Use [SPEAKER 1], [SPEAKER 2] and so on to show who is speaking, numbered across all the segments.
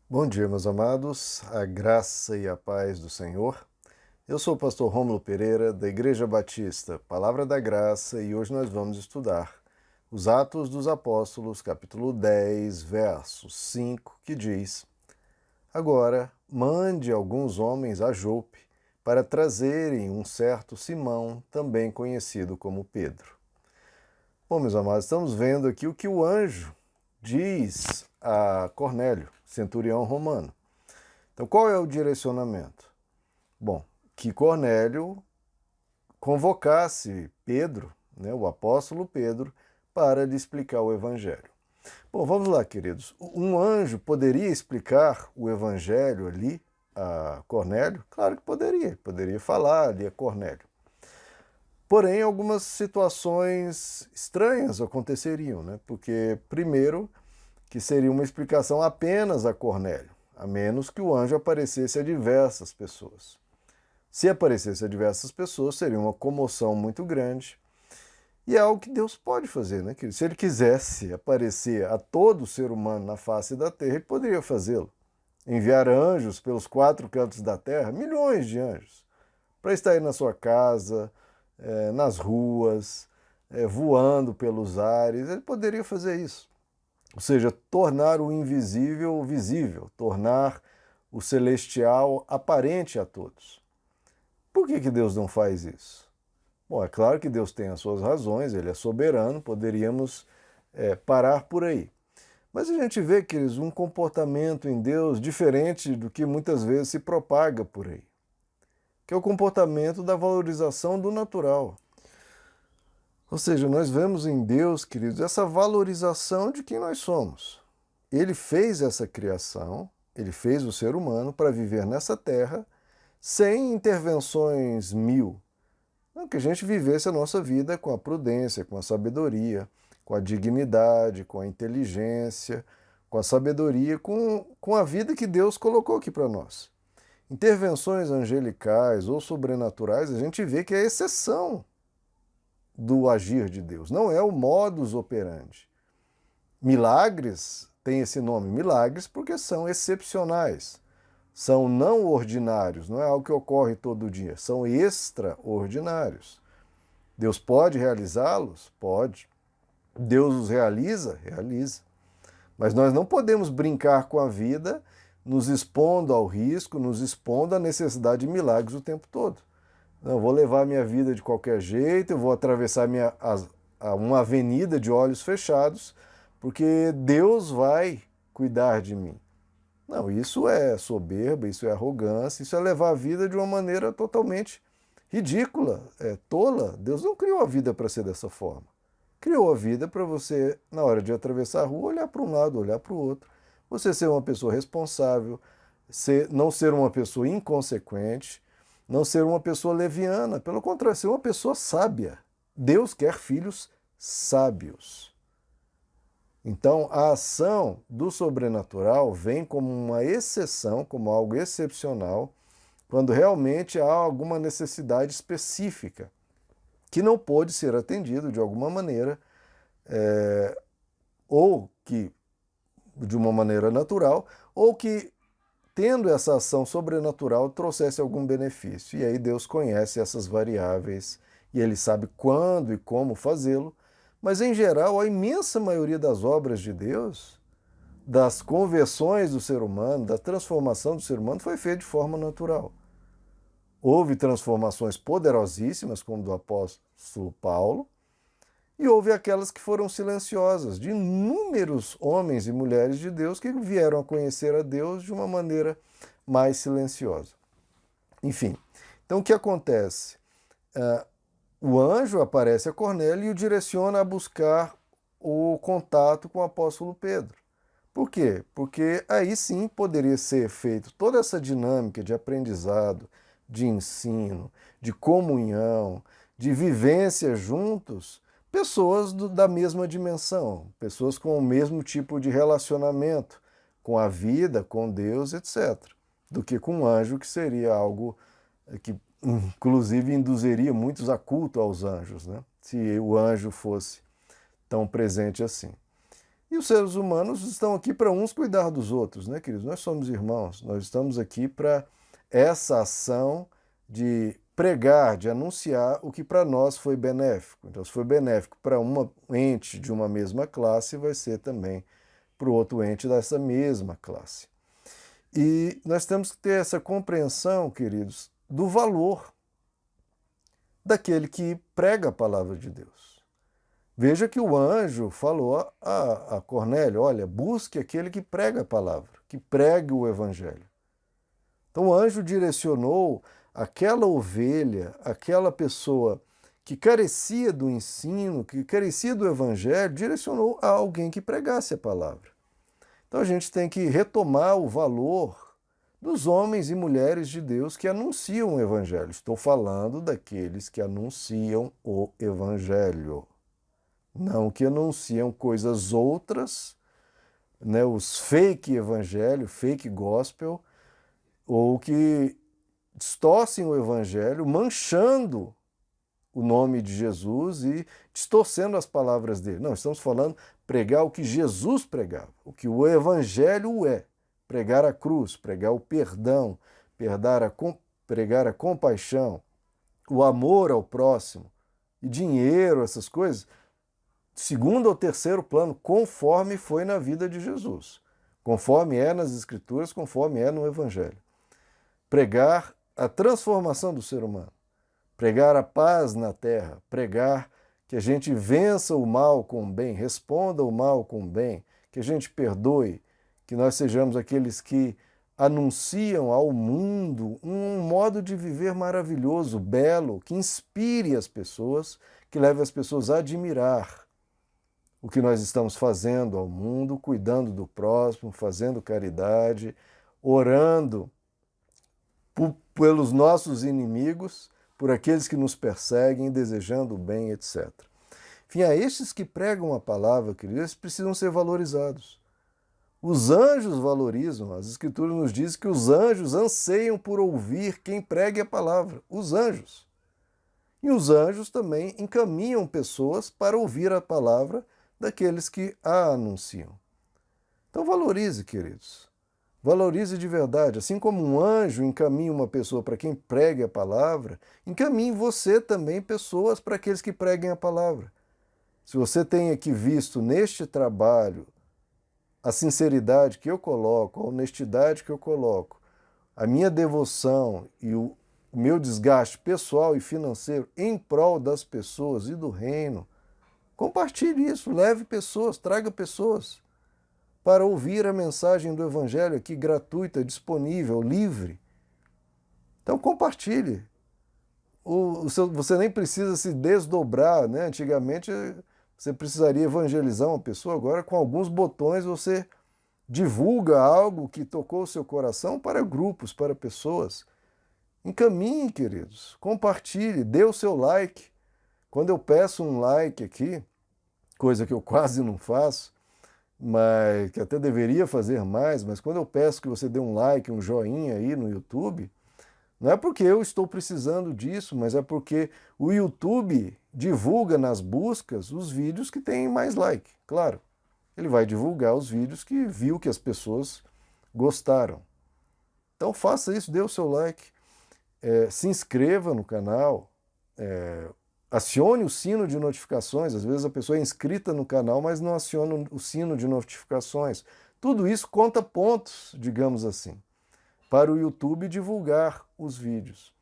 [SPEAKER 1] Bom dia, meus amados, a graça e a paz do Senhor. Eu sou o pastor Rômulo Pereira, da Igreja Batista Palavra da Graça, e hoje nós vamos estudar os Atos dos Apóstolos, capítulo 10, verso 5, que diz: Agora mande alguns homens a Jope para trazerem um certo Simão, também conhecido como Pedro. Bom, meus amados, estamos vendo aqui o que o anjo diz a Cornélio, centurião romano. Então, qual é o direcionamento? Bom, que Cornélio convocasse Pedro, o apóstolo Pedro, para lhe explicar o evangelho. Bom, vamos lá, queridos. Um anjo poderia explicar o evangelho ali a Cornélio? Claro que poderia falar ali a Cornélio. Porém, algumas situações estranhas aconteceriam, né? Porque, primeiro, que seria uma explicação apenas a Cornélio, a menos que o anjo aparecesse a diversas pessoas. Se aparecesse a diversas pessoas, seria uma comoção muito grande. E é algo que Deus pode fazer, né? Se ele quisesse aparecer a todo ser humano na face da terra, ele poderia fazê-lo. Enviar anjos pelos quatro cantos da terra, milhões de anjos, para estar aí na sua casa, nas ruas, voando pelos ares. Ele poderia fazer isso. Ou seja, tornar o invisível visível, tornar o celestial aparente a todos. Por que Deus não faz isso? Bom, é claro que Deus tem as suas razões, ele é soberano, poderíamos parar por aí. Mas a gente vê, queridos, um comportamento em Deus diferente do que muitas vezes se propaga por aí, que é o comportamento da valorização do natural. Ou seja, nós vemos em Deus, queridos, essa valorização de quem nós somos. Ele fez essa criação, ele fez o ser humano para viver nessa terra sem intervenções mil. Não, que a gente vivesse a nossa vida com a prudência, com a sabedoria, com a dignidade, com a inteligência, com a sabedoria, com a vida que Deus colocou aqui para nós. Intervenções angelicais ou sobrenaturais, a gente vê que é a exceção do agir de Deus, não é o modus operandi. Milagres tem esse nome, milagres, porque são excepcionais, são não ordinários, não é algo que ocorre todo dia, são extraordinários. Deus pode realizá-los? Pode. Deus os realiza? Realiza. Mas nós não podemos brincar com a vida, nos expondo ao risco, nos expondo à necessidade de milagres o tempo todo. Não, vou levar a minha vida de qualquer jeito, eu vou atravessar uma avenida de olhos fechados, porque Deus vai cuidar de mim. Não, isso é soberba, isso é arrogância, isso é levar a vida de uma maneira totalmente ridícula, tola. Deus não criou a vida para ser dessa forma. Criou a vida para você, na hora de atravessar a rua, olhar para um lado, olhar para o outro. Você ser uma pessoa responsável, não ser uma pessoa inconsequente, não ser uma pessoa leviana, pelo contrário, ser uma pessoa sábia. Deus quer filhos sábios. Então, a ação do sobrenatural vem como uma exceção, como algo excepcional, quando realmente há alguma necessidade específica que não pôde ser atendido de alguma maneira, ou que de uma maneira natural, ou que, tendo essa ação sobrenatural, trouxesse algum benefício. E aí Deus conhece essas variáveis e ele sabe quando e como fazê-lo, mas em geral, a imensa maioria das obras de Deus, das conversões do ser humano, da transformação do ser humano, foi feita de forma natural. Houve transformações poderosíssimas, como do apóstolo Paulo, e houve aquelas que foram silenciosas, de inúmeros homens e mulheres de Deus que vieram a conhecer a Deus de uma maneira mais silenciosa. Enfim, então o que acontece? O anjo aparece a Cornélio e o direciona a buscar o contato com o apóstolo Pedro. Por quê? Porque aí sim poderia ser feito toda essa dinâmica de aprendizado, de ensino, de comunhão, de vivência juntos, pessoas da mesma dimensão, pessoas com o mesmo tipo de relacionamento com a vida, com Deus, etc., do que com um anjo, que seria algo que inclusive induziria muitos a culto aos anjos, né? Se o anjo fosse tão presente assim. E os seres humanos estão aqui para uns cuidar dos outros, né, queridos? Nós somos irmãos, nós estamos aqui para essa ação de pregar, de anunciar o que para nós foi benéfico. Então, se foi benéfico para um ente de uma mesma classe, vai ser também para o outro ente dessa mesma classe. E nós temos que ter essa compreensão, queridos, do valor daquele que prega a palavra de Deus. Veja que o anjo falou a Cornélio, olha, busque aquele que prega a palavra, que pregue o evangelho. Então o anjo direcionou aquela ovelha, aquela pessoa que carecia do ensino, que carecia do evangelho, direcionou a alguém que pregasse a palavra. Então a gente tem que retomar o valor dos homens e mulheres de Deus que anunciam o evangelho. Estou falando daqueles que anunciam o evangelho. Não que anunciam coisas outras, né, os fake evangelho, fake gospel, ou que distorcem o evangelho, manchando o nome de Jesus e distorcendo as palavras dele. Não, estamos falando pregar o que Jesus pregava, o que o evangelho é. Pregar a cruz, pregar o perdão, pregar a compaixão, o amor ao próximo e dinheiro, essas coisas, segundo ou terceiro plano, conforme foi na vida de Jesus, conforme é nas Escrituras, conforme é no Evangelho. Pregar a transformação do ser humano, pregar a paz na terra, pregar que a gente vença o mal com o bem, responda o mal com o bem, que a gente perdoe, que nós sejamos aqueles que anunciam ao mundo um modo de viver maravilhoso, belo, que inspire as pessoas, que leve as pessoas a admirar o que nós estamos fazendo ao mundo, cuidando do próximo, fazendo caridade, orando pelos nossos inimigos, por aqueles que nos perseguem, desejando o bem, etc. Enfim, a estes que pregam a palavra, queridos, eles precisam ser valorizados. Os anjos valorizam, as Escrituras nos dizem que os anjos anseiam por ouvir quem pregue a palavra, os anjos. E os anjos também encaminham pessoas para ouvir a palavra daqueles que a anunciam. Então valorize, queridos. Valorize de verdade. Assim como um anjo encaminha uma pessoa para quem pregue a palavra, encaminhe você também pessoas para aqueles que preguem a palavra. Se você tem aqui visto neste trabalho a sinceridade que eu coloco, a honestidade que eu coloco, a minha devoção e o meu desgaste pessoal e financeiro em prol das pessoas e do reino, compartilhe isso, leve pessoas, traga pessoas para ouvir a mensagem do Evangelho aqui gratuita, disponível, livre. Então compartilhe. Você nem precisa se desdobrar, né? Antigamente você precisaria evangelizar uma pessoa, agora com alguns botões você divulga algo que tocou o seu coração para grupos, para pessoas. Encaminhe, queridos, compartilhe, dê o seu like. Quando eu peço um like aqui, coisa que eu quase não faço, mas que até deveria fazer mais, mas quando eu peço que você dê um like, um joinha aí no YouTube, não é porque eu estou precisando disso, mas é porque o YouTube divulga nas buscas os vídeos que têm mais like. Claro, ele vai divulgar os vídeos que viu que as pessoas gostaram. Então faça isso, dê o seu like, se inscreva no canal, acione o sino de notificações. Às vezes a pessoa é inscrita no canal, mas não aciona o sino de notificações. Tudo isso conta pontos, digamos assim, para o YouTube divulgar os vídeos.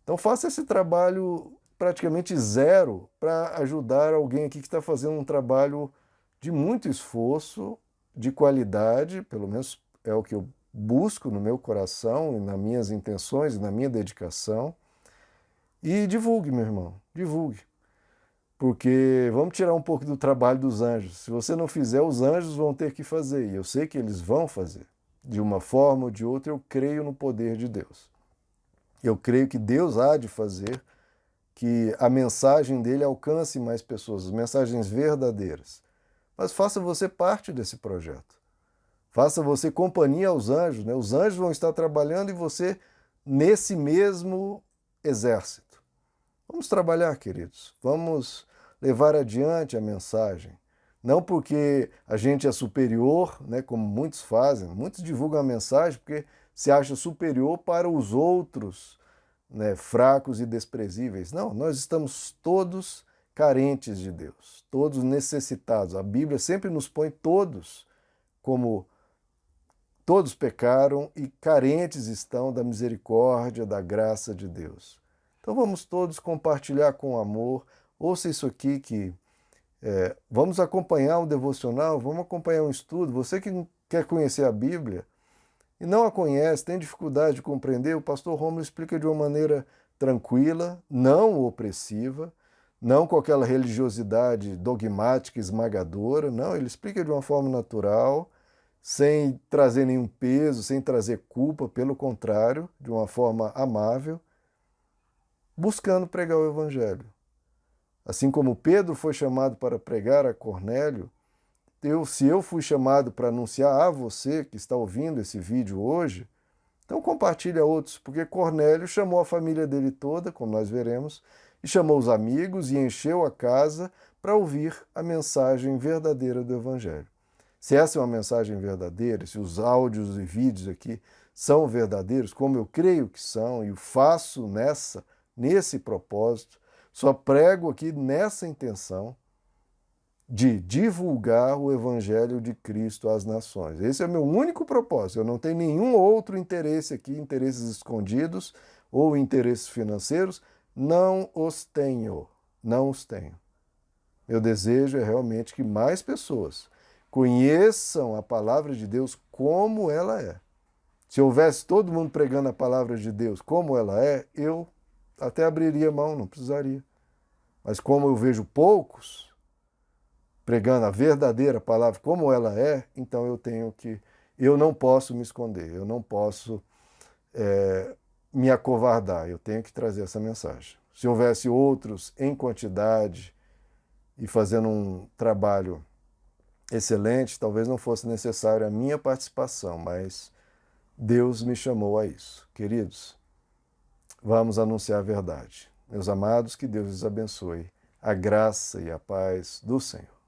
[SPEAKER 1] Então faça esse trabalho praticamente zero para ajudar alguém aqui que está fazendo um trabalho de muito esforço, de qualidade, pelo menos é o que eu busco no meu coração, e nas minhas intenções, e na minha dedicação. E divulgue, meu irmão, divulgue. Porque vamos tirar um pouco do trabalho dos anjos. Se você não fizer, os anjos vão ter que fazer. E eu sei que eles vão fazer. De uma forma ou de outra, eu creio no poder de Deus. Eu creio que Deus há de fazer que a mensagem dele alcance mais pessoas, as mensagens verdadeiras. Mas faça você parte desse projeto. Faça você companhia aos anjos, né? Os anjos vão estar trabalhando e você nesse mesmo exército. Vamos trabalhar, queridos. Vamos levar adiante a mensagem. não porque a gente é superior, né, como muitos fazem, muitos divulgam a mensagem porque se acha superior para os outros, né, fracos e desprezíveis. Não, nós estamos todos carentes de Deus, todos necessitados. A Bíblia sempre nos põe todos como todos pecaram e carentes estão da misericórdia, da graça de Deus. Então vamos todos compartilhar com amor. Ouça isso aqui que vamos acompanhar um devocional, vamos acompanhar um estudo. Você que quer conhecer a Bíblia e não a conhece, tem dificuldade de compreender, o pastor Rômulo explica de uma maneira tranquila, não opressiva, não com aquela religiosidade dogmática, esmagadora, não, ele explica de uma forma natural, sem trazer nenhum peso, sem trazer culpa, pelo contrário, de uma forma amável, buscando pregar o Evangelho. Assim como Pedro foi chamado para pregar a Cornélio, se eu fui chamado para anunciar a você que está ouvindo esse vídeo hoje, então compartilhe a outros, porque Cornélio chamou a família dele toda, como nós veremos, e chamou os amigos e encheu a casa para ouvir a mensagem verdadeira do Evangelho. Se essa é uma mensagem verdadeira, se os áudios e vídeos aqui são verdadeiros, como eu creio que são, e o faço nesse propósito, só prego aqui nessa intenção de divulgar o Evangelho de Cristo às nações. Esse é o meu único propósito. Eu não tenho nenhum outro interesse aqui, interesses escondidos ou interesses financeiros. Não os tenho. Não os tenho. Meu desejo é realmente que mais pessoas conheçam a palavra de Deus como ela é. Se houvesse todo mundo pregando a palavra de Deus como ela é, eu até abriria mão, não precisaria. Mas como eu vejo poucos pregando a verdadeira palavra como ela é, então eu não posso me esconder, eu não posso me acovardar, eu tenho que trazer essa mensagem. Se houvesse outros em quantidade e fazendo um trabalho excelente, talvez não fosse necessária a minha participação, mas Deus me chamou a isso. Queridos, vamos anunciar a verdade. Meus amados, que Deus os abençoe. A graça e a paz do Senhor.